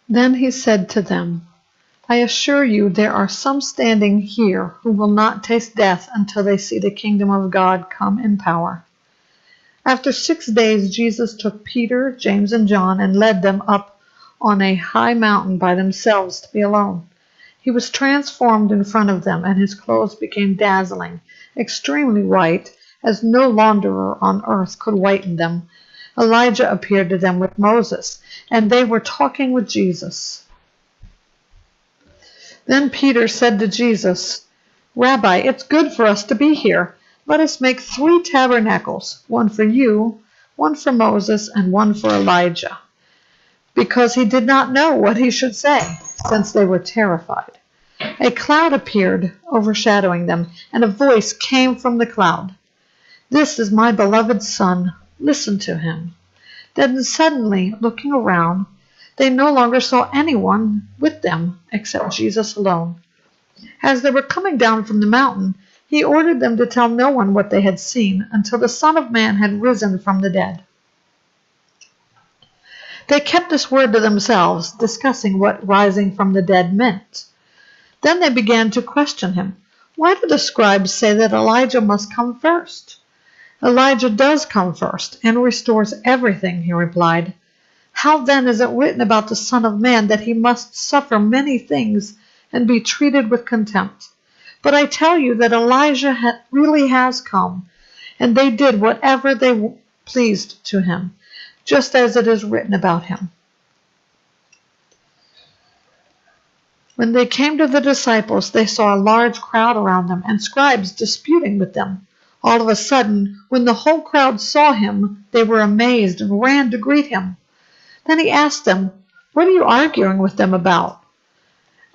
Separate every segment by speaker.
Speaker 1: Then he said to them, I assure you there are some standing here who will not taste death until they see the kingdom of God come in power. After 6 days, Jesus took Peter, James, and John and led them up on a high mountain by themselves to be alone. He was transformed in front of them, and his clothes became dazzling, extremely white, as no launderer on earth could whiten them. Elijah appeared to them with Moses, and they were talking with Jesus. Then Peter said to Jesus, Rabbi, it's good for us to be here. Let us make 3 tabernacles, one for you, one for Moses, and one for Elijah. Because he did not know what he should say, since they were terrified. A cloud appeared, overshadowing them, and a voice came from the cloud. This is my beloved Son. Listen to him. Then suddenly, looking around, they no longer saw anyone with them except Jesus alone. As they were coming down from the mountain, he ordered them to tell no one what they had seen until the Son of Man had risen from the dead. They kept this word to themselves, discussing what rising from the dead meant. Then they began to question him. Why do the scribes say that Elijah must come first? Elijah does come first and restores everything, he replied. How then is it written about the Son of Man that he must suffer many things and be treated with contempt? But I tell you that Elijah really has come, and they did whatever they pleased to him, just as it is written about him. When they came to the disciples, they saw a large crowd around them and scribes disputing with them. All of a sudden, when the whole crowd saw him, they were amazed and ran to greet him. Then he asked them, What are you arguing with them about?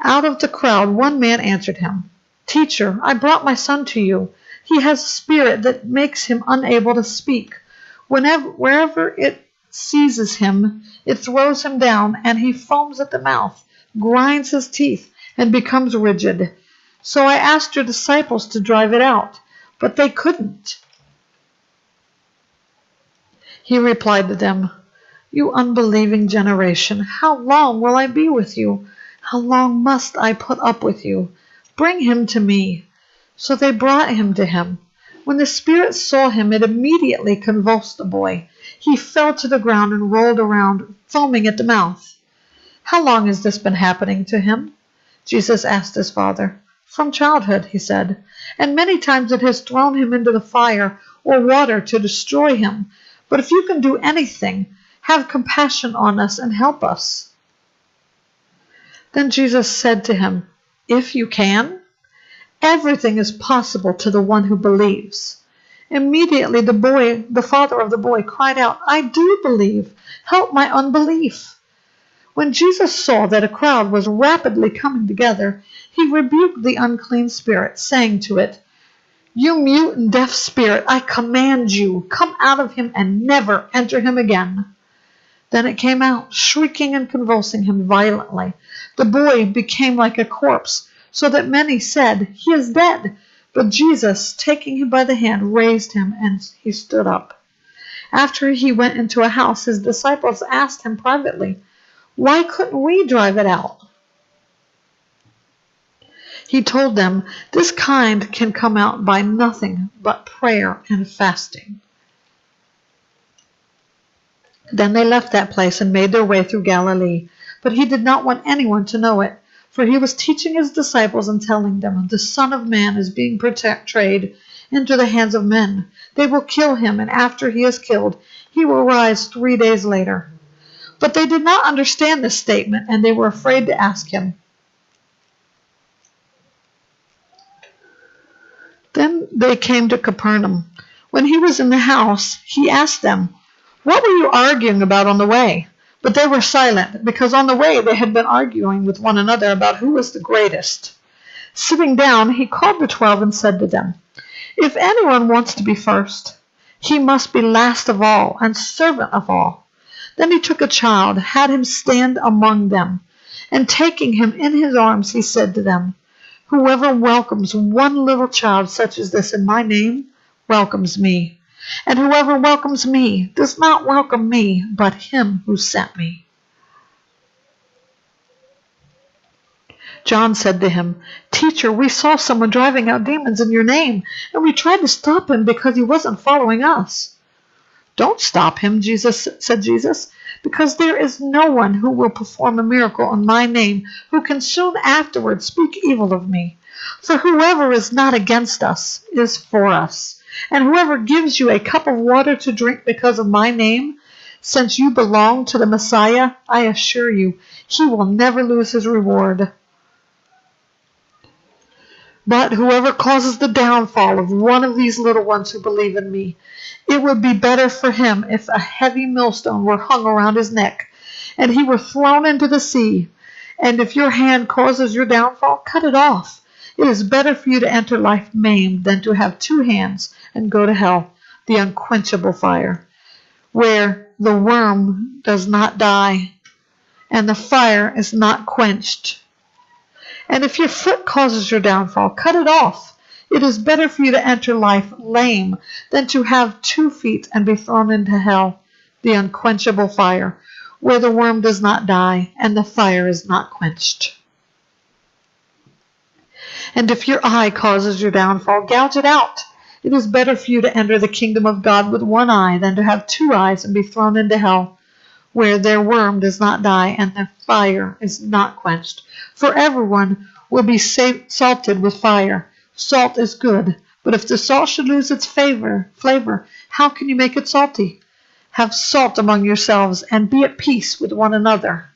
Speaker 1: Out of the crowd, one man answered him, Teacher, I brought my son to you. He has a spirit that makes him unable to speak. Wherever it seizes him, it throws him down, and he foams at the mouth, grinds his teeth, and becomes rigid. So I asked your disciples to drive it out, but they couldn't. He replied to them, You unbelieving generation, how long will I be with you? How long must I put up with you? Bring him to me. So they brought him to him. When the spirit saw him, it immediately convulsed the boy. He fell to the ground and rolled around, foaming at the mouth. How long has this been happening to him? Jesus asked his father. From childhood, he said, and many times it has thrown him into the fire or water to destroy him. But if you can do anything, have compassion on us and help us. Then Jesus said to him, If you can, everything is possible to the one who believes. Immediately the father of the boy cried out, I do believe. Help my unbelief. When Jesus saw that a crowd was rapidly coming together, he rebuked the unclean spirit, saying to it, You mute and deaf spirit, I command you, come out of him and never enter him again. Then it came out, shrieking and convulsing him violently. The boy became like a corpse, so that many said, He is dead. But Jesus, taking him by the hand, raised him, and he stood up. After he went into a house, his disciples asked him privately, Why couldn't we drive it out? He told them, This kind can come out by nothing but prayer and fasting. Then they left that place and made their way through Galilee. But he did not want anyone to know it, for he was teaching his disciples and telling them, The Son of Man is being betrayed into the hands of men. They will kill him, and after he is killed, he will rise 3 days later. But they did not understand this statement, and they were afraid to ask him. Then they came to Capernaum. When he was in the house, he asked them, What were you arguing about on the way? But they were silent, because on the way they had been arguing with one another about who was the greatest. Sitting down, he called the 12 and said to them, If anyone wants to be first, he must be last of all and servant of all. Then he took a child, had him stand among them, and taking him in his arms, he said to them, Whoever welcomes one little child such as this in my name welcomes me. And whoever welcomes me does not welcome me, but him who sent me. John said to him, "Teacher, we saw someone driving out demons in your name, and we tried to stop him because he wasn't following us." "Don't stop him," said Jesus, "because there is no one who will perform a miracle in my name who can soon afterwards speak evil of me. For whoever is not against us is for us. And whoever gives you a cup of water to drink because of my name, since you belong to the Messiah, I assure you, he will never lose his reward. But whoever causes the downfall of one of these little ones who believe in me, it would be better for him if a heavy millstone were hung around his neck, and he were thrown into the sea. And if your hand causes your downfall, cut it off. It is better for you to enter life maimed than to have two hands and go to hell, the unquenchable fire, where the worm does not die, and the fire is not quenched. And if your foot causes your downfall, cut it off. It is better for you to enter life lame than to have 2 feet and be thrown into hell, the unquenchable fire, where the worm does not die and the fire is not quenched. And if your eye causes your downfall, gouge it out. It is better for you to enter the kingdom of God with 1 eye than to have 2 eyes and be thrown into hell, where their worm does not die and the fire is not quenched. For everyone will be salted with fire. Salt is good, but if the salt should lose its flavor, how can you make it salty? Have salt among yourselves and be at peace with one another.